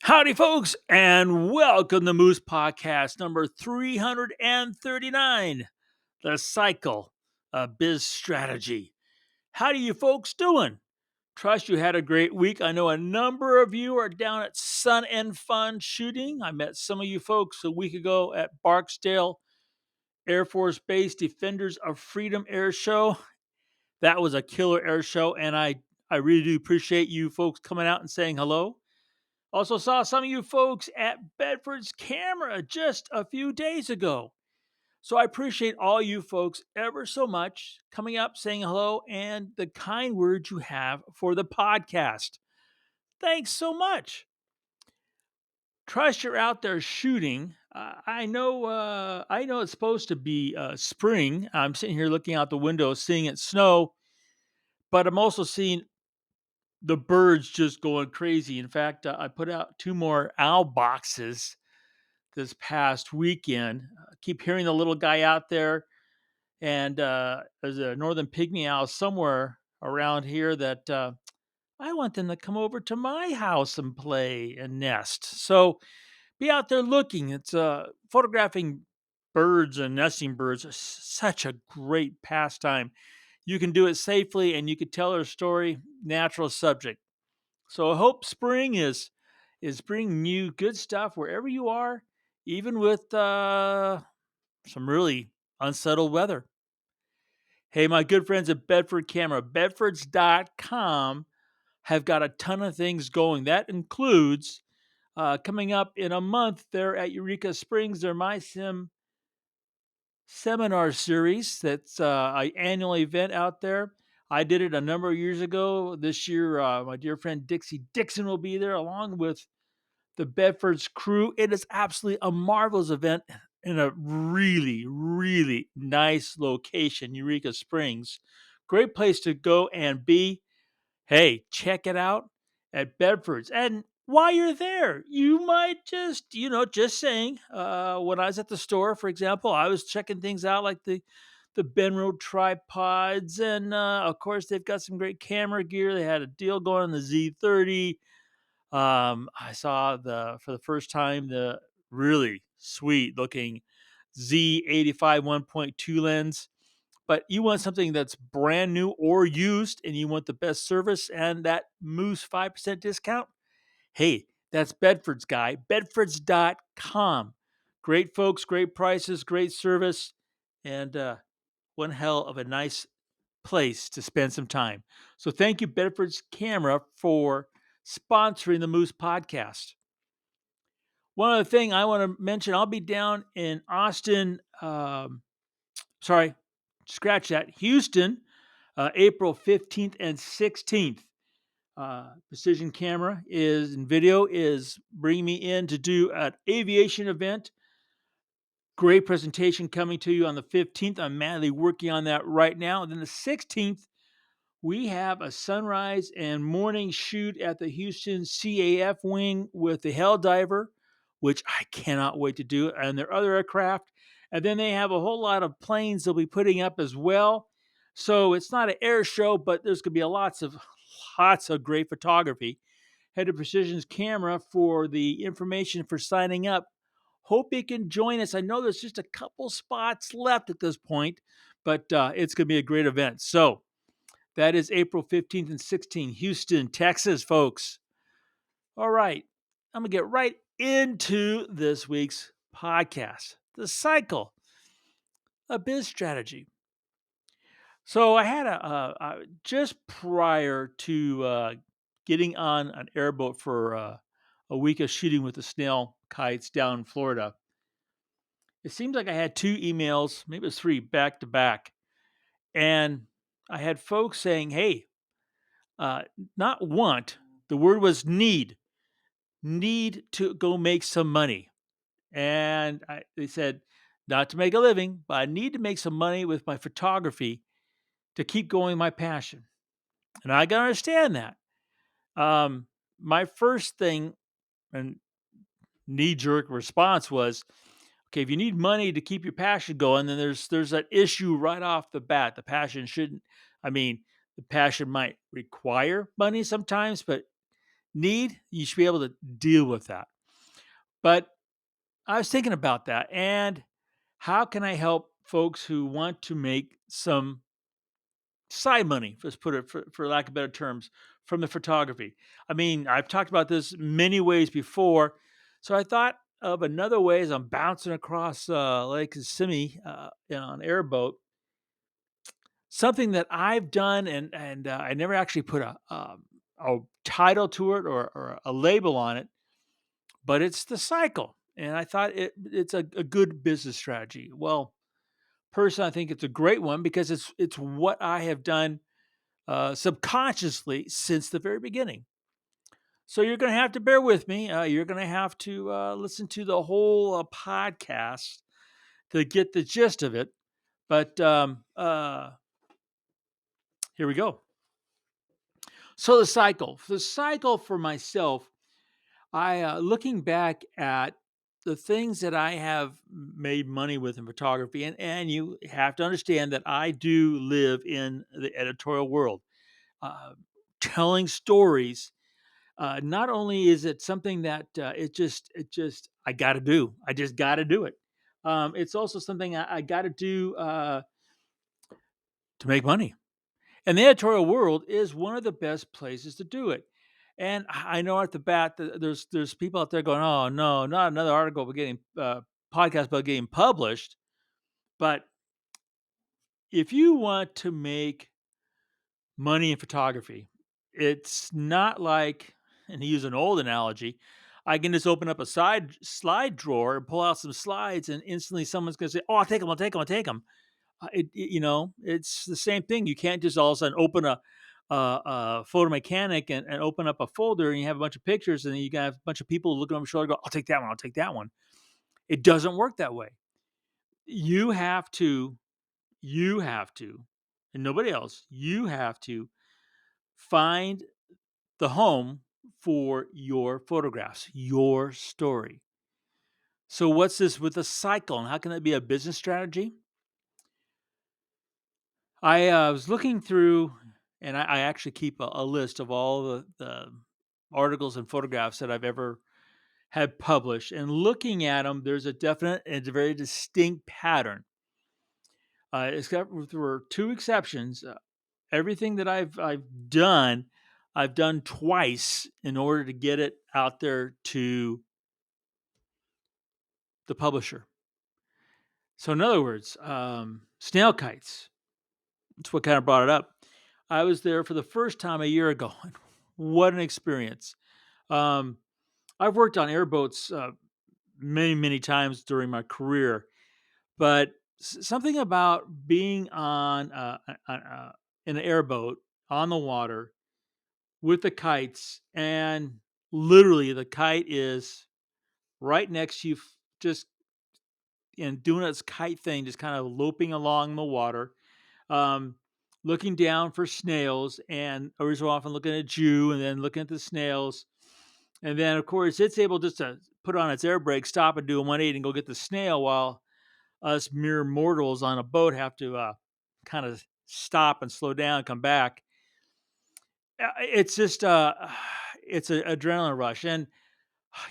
Howdy, folks, and welcome to Moose Podcast number 339, The Cycle of Biz Strategy. How do you folks doing? Trust you had a great week. I know a number of you are down at Sun and Fun shooting. I met some of you folks a week ago at Barksdale Air Force Base Defenders of Freedom Air Show. That was a killer air show, and I really do appreciate you folks coming out and saying hello. Also saw some of you folks at Bedford's Camera just a few days ago. So I appreciate all you folks ever so much coming up, saying hello, and the kind words you have for the podcast. Thanks so much. Trust you're out there shooting. I know it's supposed to be spring. I'm sitting here looking out the window, seeing it snow, but I'm also seeing the birds just going crazy. In fact, I put out two more owl boxes this past weekend. Keep hearing the little guy out there, and there's a northern pygmy owl somewhere around here that I want them to come over to my house and play and nest. So be out there looking. It's photographing birds and nesting birds is such a great pastime. You can do it safely, and you can tell their story. Natural subject. So I hope spring is bringing you good stuff wherever you are, even with some really unsettled weather. Hey, my good friends at Bedford Camera, bedfords.com have got a ton of things going. That includes coming up in a month there at Eureka Springs, their MySim seminar series. That's an annual event out there. I did it a number of years ago. This year, my dear friend Dixie Dixon will be there along with the Bedford's crew. It is absolutely a marvelous event in a really, really nice location, Eureka Springs. Great place to go and be. Hey, check it out at Bedford's. And while you're there, you might just, just saying, when I was at the store, for example, I was checking things out like the Benro tripods. And of course, they've got some great camera gear. They had a deal going on the Z30. I saw for the first time the really sweet looking Z85 1.2 lens. But you want something that's brand new or used, and you want the best service and that Moose 5% discount. Hey, that's Bedford's guy, bedfords.com. Great folks, great prices, great service, and one hell of a nice place to spend some time. So thank you, Bedford's Camera, for sponsoring the Moose Podcast. One other thing I want to mention, I'll be down in Austin. Sorry, scratch that. Houston, April 15th and 16th. Precision Camera is and Video is bringing me in to do an aviation event. Great presentation coming to you on the 15th. I'm madly working on that right now. And then the 16th, we have a sunrise and morning shoot at the Houston CAF wing with the Helldiver, which I cannot wait to do, and their other aircraft. And then they have a whole lot of planes they'll be putting up as well. So it's not an air show, but there's going to be lots of great photography. Head to Precision's Camera for the information for signing up. Hope you can join us. I know there's just a couple spots left at this point, but it's going to be a great event. So that is April 15th and 16th, Houston, Texas, folks. All right. I'm going to get right into this week's podcast, The Cycle of Biz Strategy. So I had just prior to getting on an airboat for a week of shooting with the snail kites down in Florida, it seems like I had two emails, maybe it was three, back to back. And I had folks saying, hey, uh, not want, the word was need to go make some money. And they said, not to make a living, but I need to make some money with my photography to keep going my passion. And I can understand that. My first thing and knee jerk response was, okay, if you need money to keep your passion going, then there's that issue right off the bat. The passion shouldn't, I mean, the passion might require money sometimes, but need, you should be able to deal with that. But I was thinking about that, and how can I help folks who want to make some side money, let's put it for lack of better terms, from the photography? I mean, I've talked about this many ways before, so I thought of another way as I'm bouncing across Lake Kissimmee on an airboat. Something that I've done, and I never actually put a title to it or a label on it, but it's the cycle, and I thought it's a good business strategy. Well, personally, I think it's a great one because it's what I have done subconsciously since the very beginning. So you're going to have to bear with me. You're going to have to listen to the whole podcast to get the gist of it. But here we go. So the cycle for myself, I looking back at the things that I have made money with in photography, and you have to understand that I do live in the editorial world, uh, telling stories. Not only is it something that it just I got to do, I just got to do it. It's also something I got to do to make money. And the editorial world is one of the best places to do it. And I know at the bat that there's people out there going, "Oh no, not another article about getting podcast about getting published." But if you want to make money in photography, it's not like, and to use an old analogy, I can just open up a side slide drawer and pull out some slides, and instantly someone's going to say, "Oh, I'll take them, I'll take them, I'll take them." It's the same thing. You can't just all of a sudden open a photo mechanic and open up a folder and you have a bunch of pictures and then you got a bunch of people looking over your shoulder. Go, I'll take that one. I'll take that one. It doesn't work that way. You have to, you have to, and nobody else. You have to find the home for your photographs, your story. So what's this with a cycle and how can that be a business strategy? I was looking through, and I actually keep a list of all the articles and photographs that I've ever had published. And looking at them, there's a definite and a very distinct pattern. Except there were two exceptions. Everything that I've done twice in order to get it out there to the publisher. So, in other words, snail kites. That's what kind of brought it up. I was there for the first time a year ago. And what an experience. Um, I've worked on airboats many, many times during my career, but something about being on in an airboat on the water with the kites, and literally the kite is right next to you, just and doing its kite thing, just kind of loping along the water, um, looking down for snails, and every so often looking at you, and then looking at the snails, and then of course it's able just to put on its air brake, stop and do a 180 and go get the snail, while us mere mortals on a boat have to kind of stop and slow down, come back. It's just it's an adrenaline rush, and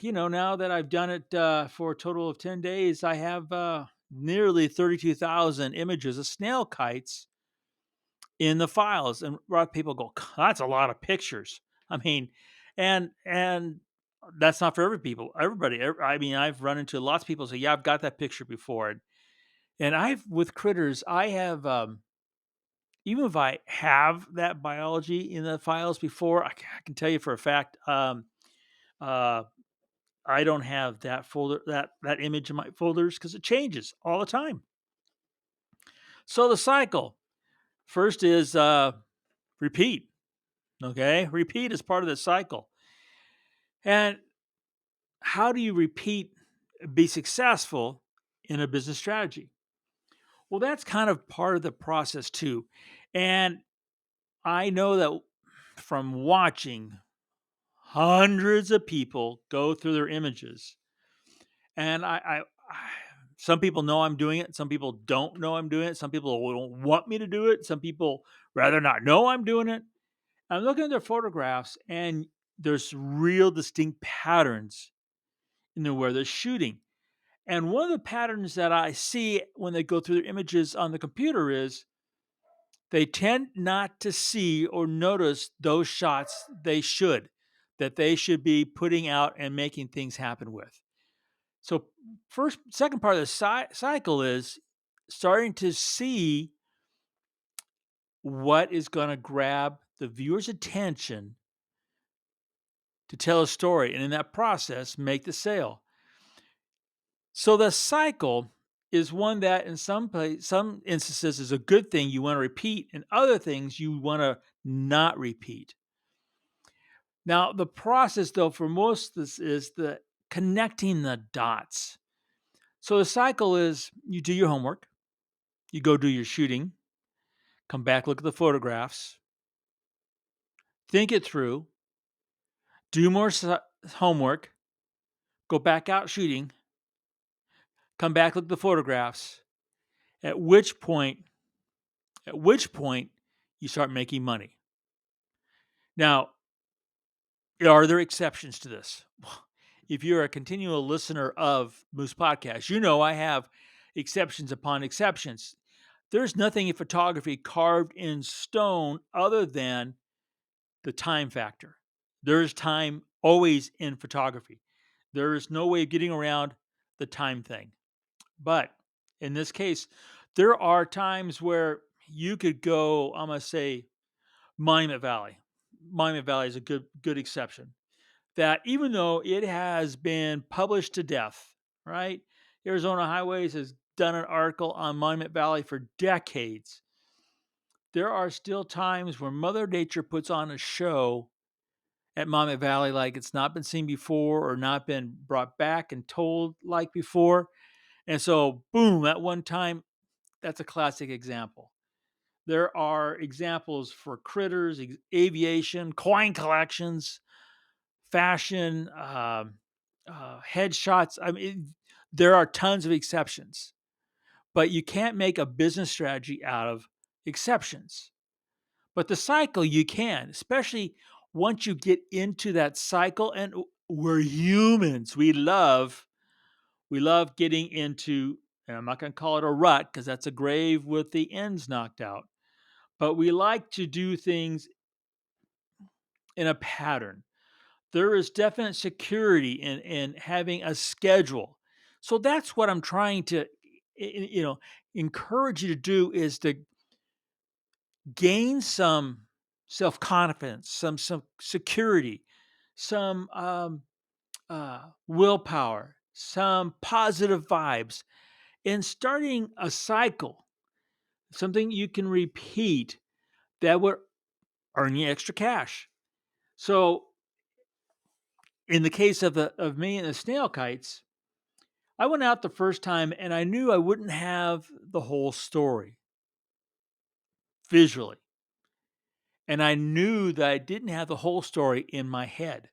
now that I've done it for a total of 10 days, I have nearly 32,000 images of snail kites in the files, and a lot of people go, "That's a lot of pictures." I mean, and that's not for everybody. I mean, I've run into lots of people say, "Yeah, I've got that picture before," and I've with critters, I have even if I have that biology in the files before, I can tell you for a fact, uh, I don't have that folder, that image in my folders because it changes all the time. So the cycle first is repeat. Okay, repeat is part of the cycle. And how do you repeat, be successful in a business strategy? Well, that's kind of part of the process too. And I know that from watching hundreds of people go through their images, and some people know I'm doing it. Some people don't know I'm doing it. Some people don't want me to do it. Some people rather not know I'm doing it. I'm looking at their photographs, and There's real distinct patterns in the where they're shooting. And one of the patterns that I see when they go through their images on the computer is they tend not to see or notice those shots that they should be putting out and making things happen with. So, second part of the cycle is starting to see what is going to grab the viewer's attention to tell a story, and in that process, make the sale. So the cycle is one that in some instances is a good thing you want to repeat, and other things you want to not repeat. Now, the process though for most of this is the connecting the dots. So the cycle is you do your homework, you go do your shooting, come back, look at the photographs, think it through, do more homework, go back out shooting, come back, look at the photographs, at which point at which point you start making money. Now, are there exceptions to this? If you're a continual listener of Moose Podcast, you know I have exceptions upon exceptions. There's nothing in photography carved in stone other than the time factor. There's time always in photography. There is no way of getting around the time thing. But in this case, there are times where you could go, I'm going to say, Monument Valley. Monument Valley is a good exception. That even though it has been published to death, right? Arizona Highways has done an article on Monument Valley for decades. There are still times where Mother Nature puts on a show at Monument Valley like it's not been seen before or not been brought back and told like before. And so, boom, at one time, that's a classic example. There are examples for critters, aviation, coin collections, fashion, headshots. I mean, there are tons of exceptions, but you can't make a business strategy out of exceptions. But the cycle you can, especially once you get into that cycle. And we're humans. We love getting into, and I'm not going to call it a rut because that's a grave with the ends knocked out. But we like to do things in a pattern. There is definite security in having a schedule. So that's what I'm trying to, encourage you to do is to gain some self confidence, some security, some willpower, some positive vibes in starting a cycle, something you can repeat that would earn you extra cash. So, in the case of me and the snail kites, I went out the first time and I knew I wouldn't have the whole story visually. And I knew that I didn't have the whole story in my head.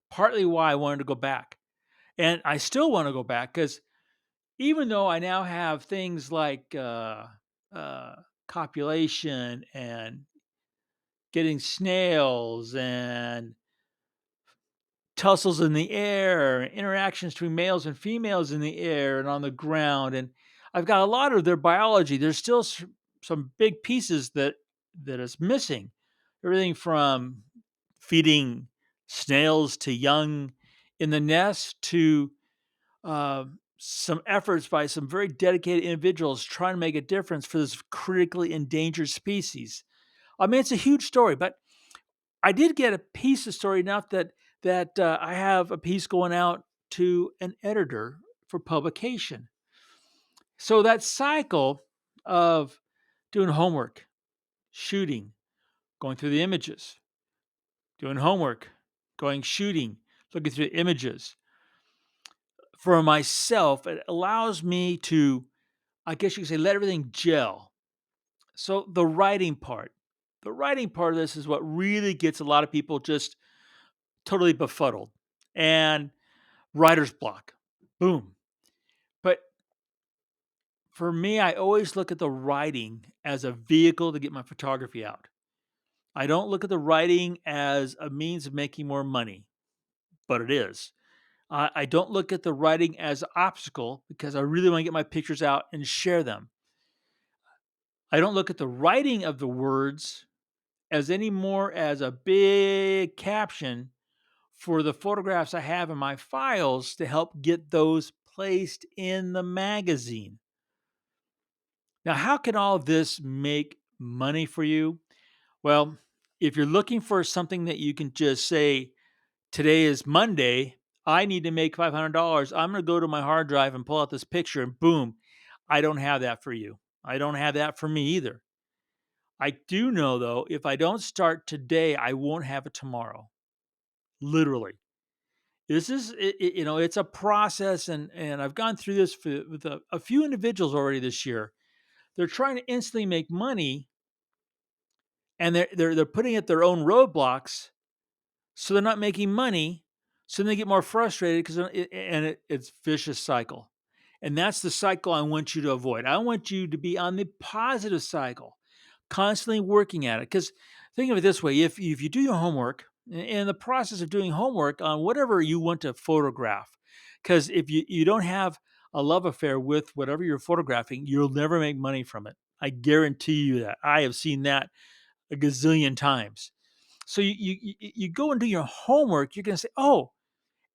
Partly why I wanted to go back. And I still want to go back because even though I now have things like uh, copulation and getting snails and tussles in the air, interactions between males and females in the air and on the ground, and I've got a lot of their biology. There's still some big pieces that is missing. Everything from feeding snails to young in the nest to some efforts by some very dedicated individuals trying to make a difference for this critically endangered species. I mean, it's a huge story, but I did get a piece of story enough that I have a piece going out to an editor for publication. So that cycle of doing homework, shooting, going through the images, doing homework, going shooting, looking through the images. For myself, it allows me to, I guess you could say, let everything gel. So the writing part of this is what really gets a lot of people just totally befuddled. And writer's block. Boom. But for me, I always look at the writing as a vehicle to get my photography out. I don't look at the writing as a means of making more money, but it is. I don't look at the writing as an obstacle because I really want to get my pictures out and share them. I don't look at the writing of the words as any more as a big caption for the photographs I have in my files to help get those placed in the magazine. Now, how can all this make money for you? Well, if you're looking for something that you can just say, today is Monday, I need to make $500. I'm going to go to my hard drive and pull out this picture, and boom, I don't have that for you. I don't have that for me either. I do know, though, if I don't start today, I won't have it tomorrow. Literally. This is, it's a process, and I've gone through this with a few individuals already this year. They're trying to instantly make money, and they're putting at their own roadblocks, so they're not making money. So then they get more frustrated because it's vicious cycle, and that's the cycle I want you to avoid. I want you to be on the positive cycle, constantly working at it. Because think of it this way: if you do your homework, in the process of doing homework on whatever you want to photograph, because if you don't have a love affair with whatever you're photographing, you'll never make money from it. I guarantee you that. I have seen that a gazillion times. So you go and do your homework. You're going to say, oh,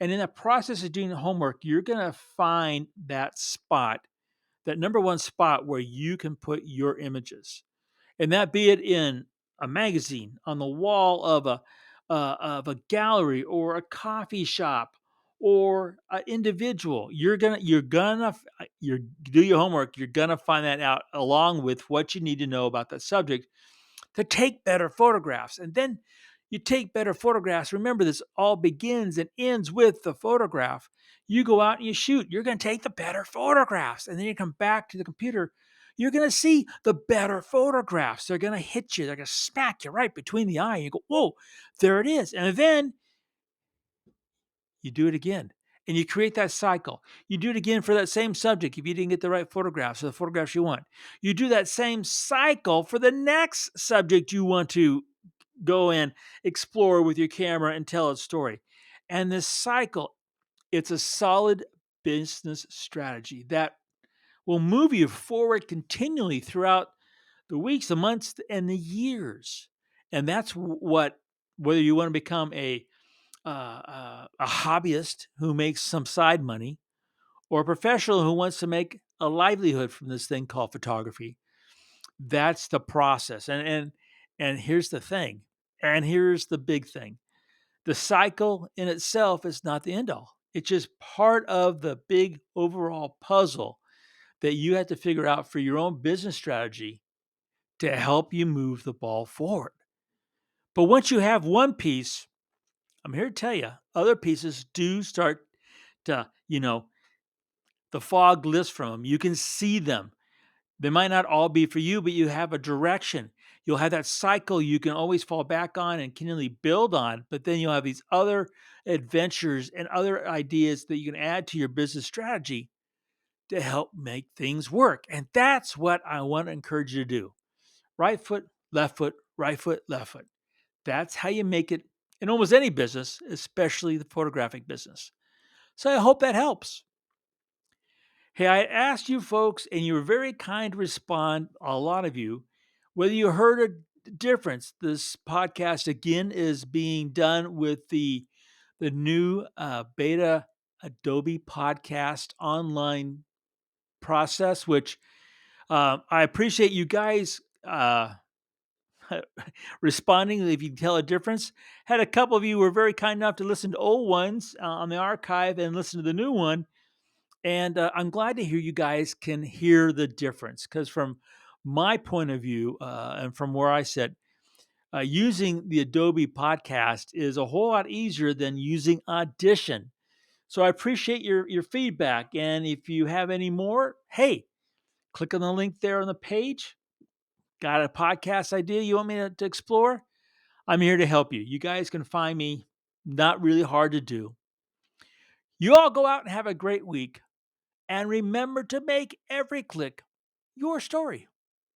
and in the process of doing the homework, you're going to find that spot, that number one spot where you can put your images, and that be it in a magazine, on the wall of a gallery, or a coffee shop, or an individual. You do your homework. You're gonna find that out along with what you need to know about that subject to take better photographs. And then you take better photographs. Remember, this all begins and ends with the photograph. You go out and you shoot. You're going to take the better photographs. And then you come back to the computer. You're going to see the better photographs. They're going to hit you. They're going to smack you right between the eye. You go, whoa, there it is. And then you do it again. And you create that cycle. You do it again for that same subject if you didn't get the right photographs or the photographs you want. You do that same cycle for the next subject you want to go and explore with your camera and tell its story. And this cycle, it's a solid business strategy that will move you forward continually throughout the weeks, the months, and the years. And that's what, whether you want to become a hobbyist who makes some side money, or a professional who wants to make a livelihood from this thing called photography, that's the process. And here's the thing, and here's the big thing: the cycle in itself is not the end all. It's just part of the big overall puzzle that you have to figure out for your own business strategy to help you move the ball forward. But once you have one piece, I'm here to tell you, other pieces do start to, the fog lifts from them. You can see them. They might not all be for you, but you have a direction. You'll have that cycle you can always fall back on and continually build on, but then you'll have these other adventures and other ideas that you can add to your business strategy to help make things work. And that's what I want to encourage you to do. Right foot, left foot, right foot, left foot. That's how you make it in almost any business, especially the photographic business. So I hope that helps. Hey, I asked you folks, and you were very kind to respond, a lot of you, whether you heard a difference. This podcast, again, is being done with the new beta Adobe podcast online process, which I appreciate you guys responding. If you can tell a difference, had a couple of you who were very kind enough to listen to old ones on the archive and listen to the new one. And I'm glad to hear you guys can hear the difference, because from my point of view and from where I sit, using the Adobe podcast is a whole lot easier than using Audition. So I appreciate your feedback. And if you have any more, hey, click on the link there on the page. Got a podcast idea you want me to explore? I'm here to help you. You guys can find me. Not really hard to do. You all go out and have a great week. And remember to make every click your story.